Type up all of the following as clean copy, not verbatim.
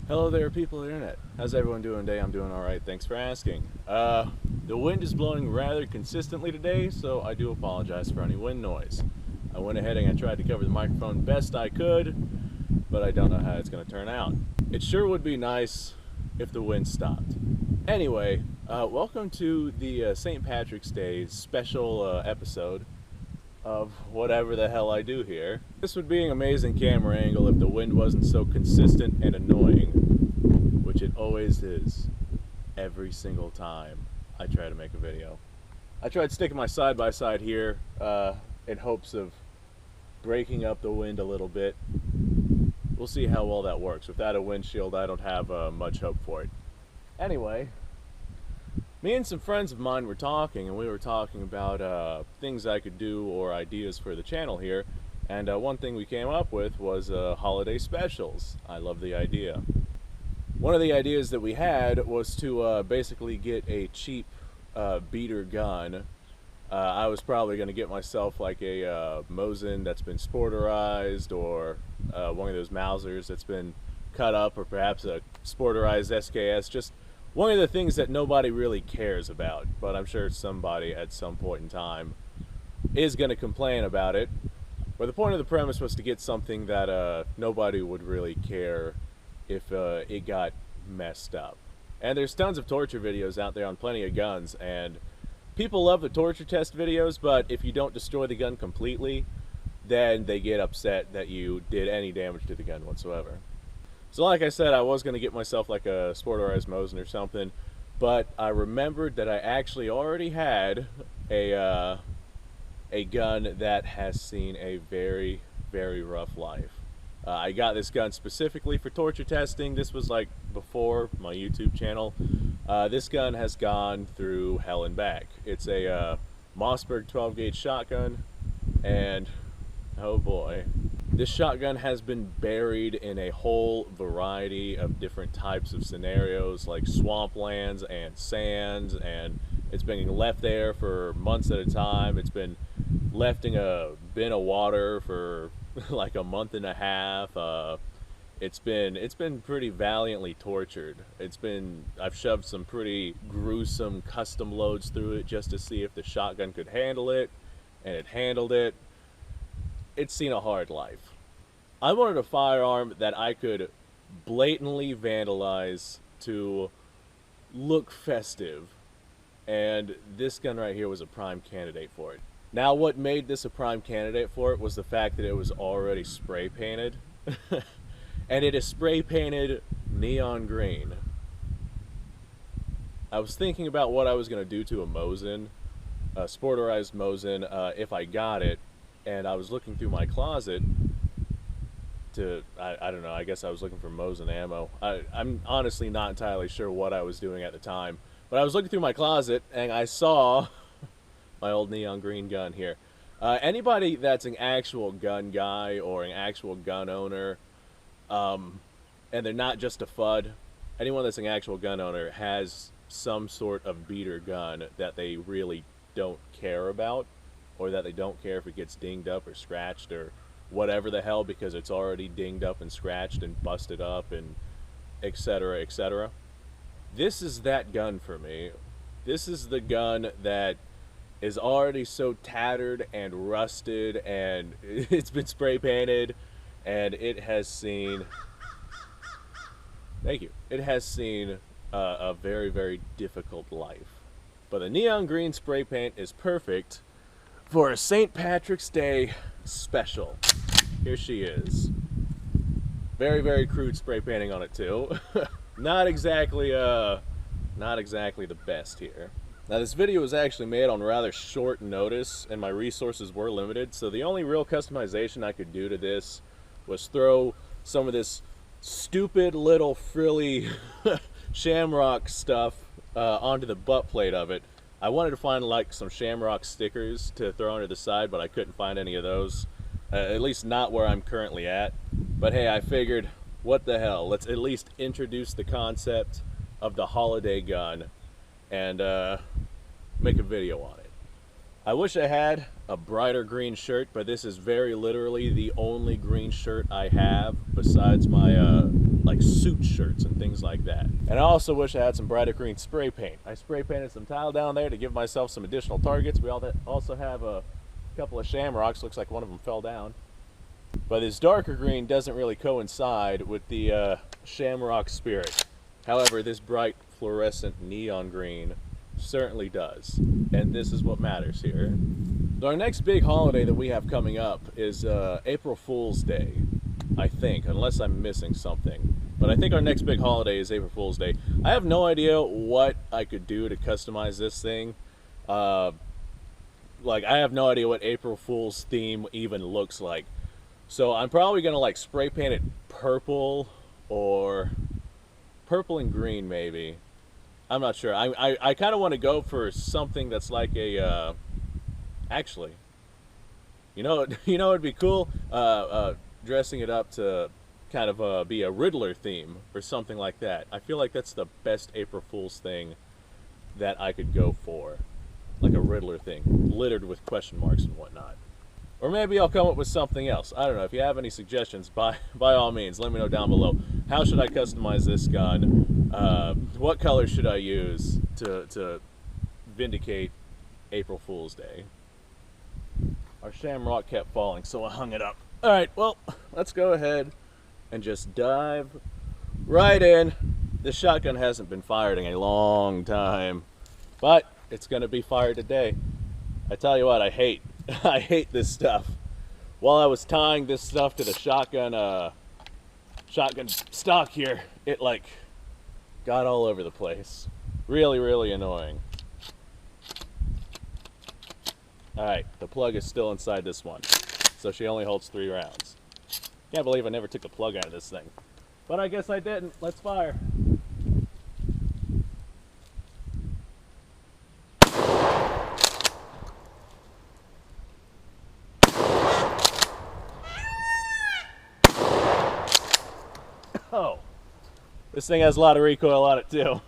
Hello there, people of the internet. How's everyone doing today? I'm doing alright, thanks for asking. The wind is blowing rather consistently today, so I do apologize for any wind noise. I went ahead and I tried to cover the microphone best I could, but I don't know how it's going to turn out. It sure would be nice if the wind stopped. Anyway, welcome to the St. Patrick's Day special episode of whatever the hell I do here. This would be an amazing camera angle if the wind wasn't so consistent and annoying, which it always is every single time I try to make a video. I tried sticking my side-by-side here in hopes of breaking up the wind a little bit. We'll see how well that works. Without a windshield, I don't have much hope for it. Anyway, me and some friends of mine were talking, and we were talking about things I could do or ideas for the channel here, and one thing we came up with was holiday specials. I love the idea. One of the ideas that we had was to basically get a cheap beater gun. I was probably going to get myself like a Mosin that's been sporterized, or one of those Mausers that's been cut up, or perhaps a sporterized SKS, just one of the things that nobody really cares about, but I'm sure somebody at some point in time is going to complain about it. But the point of the premise was to get something that nobody would really care if it got messed up. And there's tons of torture videos out there on plenty of guns, and people love the torture test videos, but if you don't destroy the gun completely, then they get upset that you did any damage to the gun whatsoever. So like I said, I was going to get myself like a sporterized Mosin or something, but I remembered that I actually already had a gun that has seen a very, very rough life. I got this gun specifically for torture testing. This was like before my YouTube channel. This gun has gone through hell and back. It's a Mossberg 12 gauge shotgun, and oh boy. This shotgun has been buried in a whole variety of different types of scenarios, like swamplands and sands, and it's been left there for months at a time. It's been left in a bin of water for like a month and a half. It's been pretty valiantly tortured. I've shoved some pretty gruesome custom loads through it just to see if the shotgun could handle it, and it handled it. It's seen a hard life. I wanted a firearm that I could blatantly vandalize to look festive, and this gun right here was a prime candidate for it. Now, what made this a prime candidate for it was the fact that it was already spray painted, and it is spray painted neon green. I was thinking about what I was going to do to a Mosin, a sporterized Mosin, if I got it. And I was looking through my closet to, I don't know, I guess I was looking for Mosin ammo. I'm honestly not entirely sure what I was doing at the time. But I was looking through my closet and I saw my old neon green gun here. Anybody that's an actual gun guy or an actual gun owner, and they're not just a FUD, anyone that's an actual gun owner has some sort of beater gun that they really don't care about, or that they don't care if it gets dinged up or scratched or whatever the hell, because it's already dinged up and scratched and busted up and etc., etc. This is that gun for me. This is the gun that is already so tattered and rusted, and it's been spray painted, and it has seen, thank you, it has seen a very, very difficult life. But the neon green spray paint is perfect for a St. Patrick's Day special. Here she is. Very, very crude spray painting on it too. Not exactly the best here. Now, this video was actually made on rather short notice, and my resources were limited, so the only real customization I could do to this was throw some of this stupid little frilly shamrock stuff onto the butt plate of it. I wanted to find like some shamrock stickers to throw onto the side, but I couldn't find any of those. At least not where I'm currently at. But hey, I figured, what the hell, let's at least introduce the concept of the holiday gun and make a video on it. I wish I had a brighter green shirt, but this is very literally the only green shirt I have besides my like suit shirts and things like that. And I also wish I had some brighter green spray paint. I spray painted some tile down there to give myself some additional targets. We also have a couple of shamrocks. Looks like one of them fell down. But this darker green doesn't really coincide with the shamrock spirit. However, this bright fluorescent neon green certainly does. And this is what matters here. So our next big holiday that we have coming up is April Fool's Day, I think, unless I'm missing something. But I think our next big holiday is April Fool's Day. I have no idea what I could do to customize this thing. Like, I have no idea what April Fool's theme even looks like. So I'm probably gonna like spray paint it purple, or purple and green maybe. I'm not sure. I kind of want to go for something that's like a actually, it'd be cool dressing it up to kind of be a Riddler theme or something like that. I feel like that's the best April Fool's thing that I could go for, like a Riddler thing, littered with question marks and whatnot. Or maybe I'll come up with something else. I don't know. If you have any suggestions, by all means, let me know down below. How should I customize this gun? What color should I use to vindicate April Fool's Day? Our shamrock kept falling, so I hung it up. All right, well, let's go ahead and just dive right in. This shotgun hasn't been fired in a long time, but it's going to be fired today. I tell you what, I hate this stuff. While I was tying this stuff to the shotgun stock here, it like got all over the place. Really, really annoying. Alright, the plug is still inside this one, so she only holds 3 rounds. Can't believe I never took the plug out of this thing. But I guess I didn't. Let's fire. Oh, this thing has a lot of recoil on it too.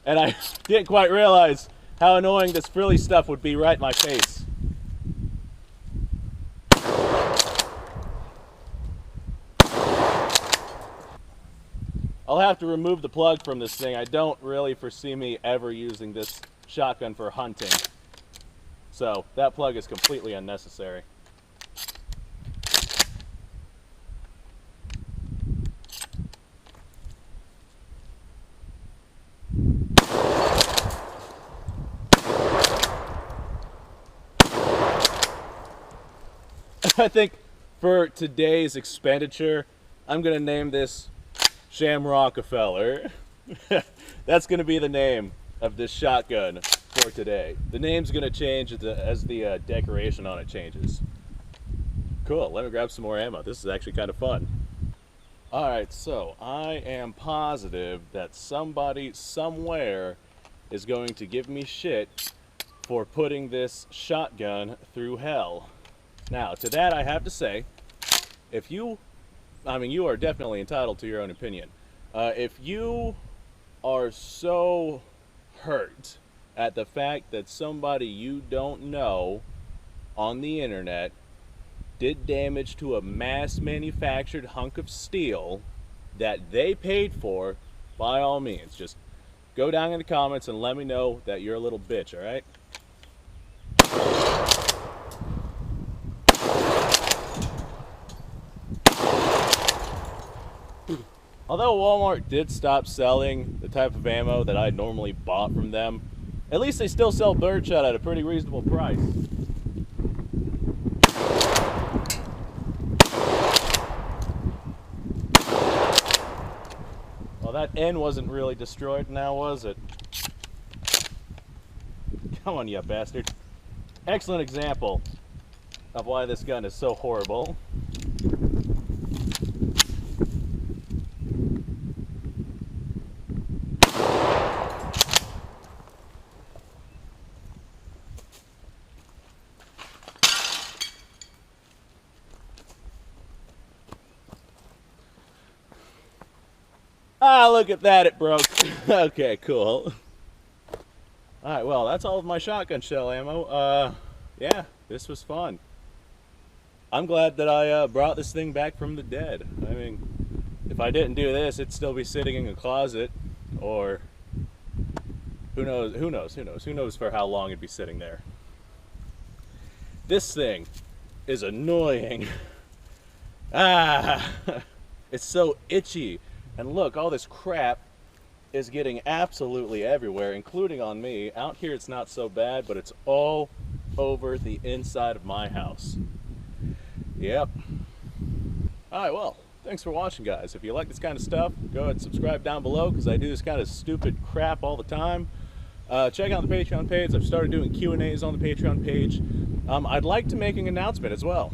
And I didn't quite realize how annoying this frilly stuff would be right in my face. I'll have to remove the plug from this thing. I don't really foresee me ever using this shotgun for hunting. So that plug is completely unnecessary. I think for today's expenditure, I'm going to name this Shamrockefeller. That's going to be the name of this shotgun for today. The name's going to change as the decoration on it changes. Cool, let me grab some more ammo. This is actually kind of fun. Alright, so I am positive that somebody somewhere is going to give me shit for putting this shotgun through hell. Now, to that I have to say, you are definitely entitled to your own opinion. If you are so hurt at the fact that somebody you don't know on the internet did damage to a mass-manufactured hunk of steel that they paid for, by all means, just go down in the comments and let me know that you're a little bitch, alright? Although Walmart did stop selling the type of ammo that I normally bought from them, at least they still sell birdshot at a pretty reasonable price. Well, that N wasn't really destroyed now, was it? Come on, you bastard. Excellent example of why this gun is so horrible. Ah, look at that, it broke. Okay, cool. Alright, well, that's all of my shotgun shell ammo. Yeah, this was fun. I'm glad that I brought this thing back from the dead. I mean, If I didn't do this, it'd still be sitting in a closet, or who knows for how long it'd be sitting there. This thing is annoying. It's so itchy. And look, all this crap is getting absolutely everywhere, including on me. Out here it's not so bad, but it's all over the inside of my house. Yep. Alright, well, thanks for watching, guys. If you like this kind of stuff, go ahead and subscribe down below, because I do this kind of stupid crap all the time. Check out the Patreon page. I've started doing Q&As on the Patreon page. I'd like to make an announcement as well.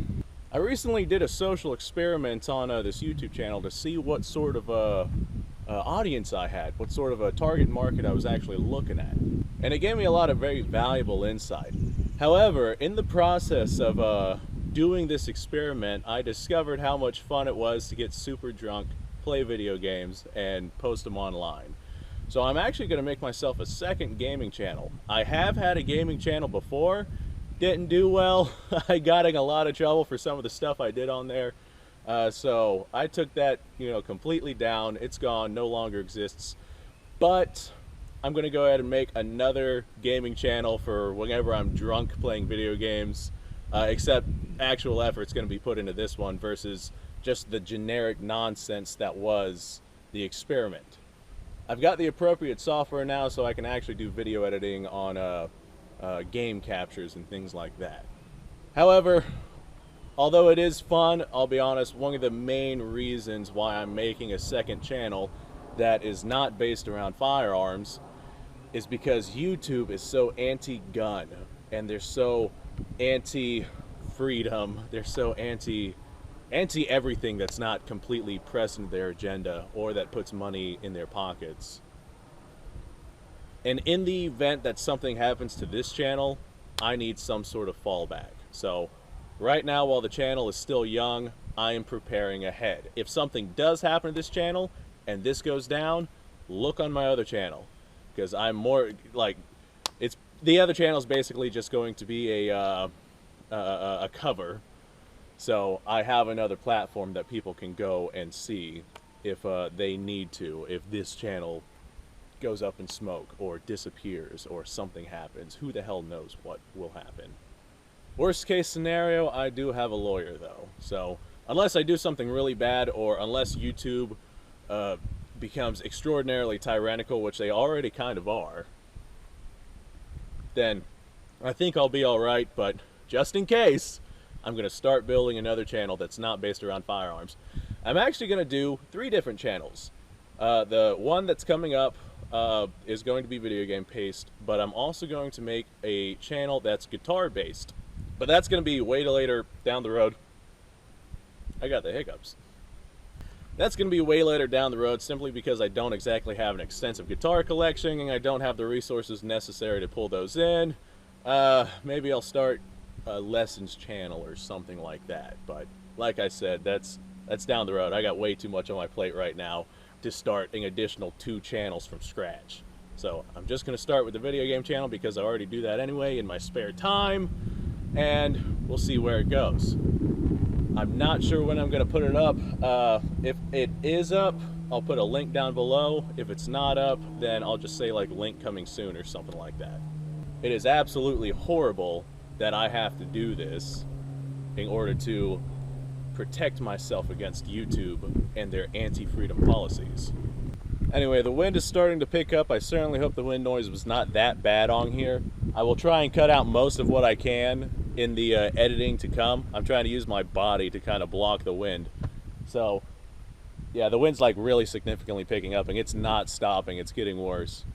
I recently did a social experiment on this YouTube channel to see what sort of audience I had, what sort of a target market I was actually looking at. And it gave me a lot of very valuable insight. However, in the process of doing this experiment, I discovered how much fun it was to get super drunk, play video games, and post them online. So I'm actually going to make myself a second gaming channel. I have had a gaming channel before, didn't do well. I got in a lot of trouble for some of the stuff I did on there. So I took that, completely down. It's gone, no longer exists. But I'm going to go ahead and make another gaming channel for whenever I'm drunk playing video games. Except actual effort's going to be put into this one versus just the generic nonsense that was the experiment. I've got the appropriate software now, so I can actually do video editing on game captures and things like that. However, although it is fun, I'll be honest, one of the main reasons why I'm making a second channel that is not based around firearms is because YouTube is so anti-gun, and they're so anti-freedom, they're so anti-everything that's not completely pressing their agenda or that puts money in their pockets. And in the event that something happens to this channel, I need some sort of fallback. So right now, while the channel is still young, I am preparing ahead. If something does happen to this channel and this goes down, look on my other channel, because I'm more like, the other channel is basically just going to be a cover. So I have another platform that people can go and see if they need to, if this channel goes up in smoke or disappears or something happens. Who the hell knows what will happen. Worst case scenario, I do have a lawyer though. So unless I do something really bad, or unless YouTube becomes extraordinarily tyrannical, which they already kind of are, then I think I'll be alright. But just in case, I'm going to start building another channel that's not based around firearms. I'm actually going to do 3 different channels. The one that's coming up is going to be video game based, but I'm also going to make a channel that's guitar based. But that's going to be way later down the road. I got the hiccups. That's going to be way later down the road, simply because I don't exactly have an extensive guitar collection and I don't have the resources necessary to pull those in. Maybe I'll start a lessons channel or something like that, but like I said, that's down the road. I got way too much on my plate right now to start an additional 2 channels from scratch. So I'm just going to start with the video game channel because I already do that anyway in my spare time, and we'll see where it goes. I'm not sure when I'm going to put it up. If it is up, I'll put a link down below. If it's not up, then I'll just say like link coming soon or something like that. It is absolutely horrible that I have to do this in order to protect myself against YouTube and their anti-freedom policies. Anyway, the wind is starting to pick up. I certainly hope the wind noise was not that bad on here. I will try and cut out most of what I can in the editing to come. I'm trying to use my body to kind of block the wind. So yeah, the wind's like really significantly picking up and it's not stopping, it's getting worse.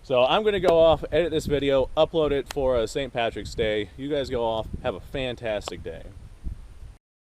So I'm going to go off, edit this video, upload it for St. Patrick's Day. You guys go off, have a fantastic day.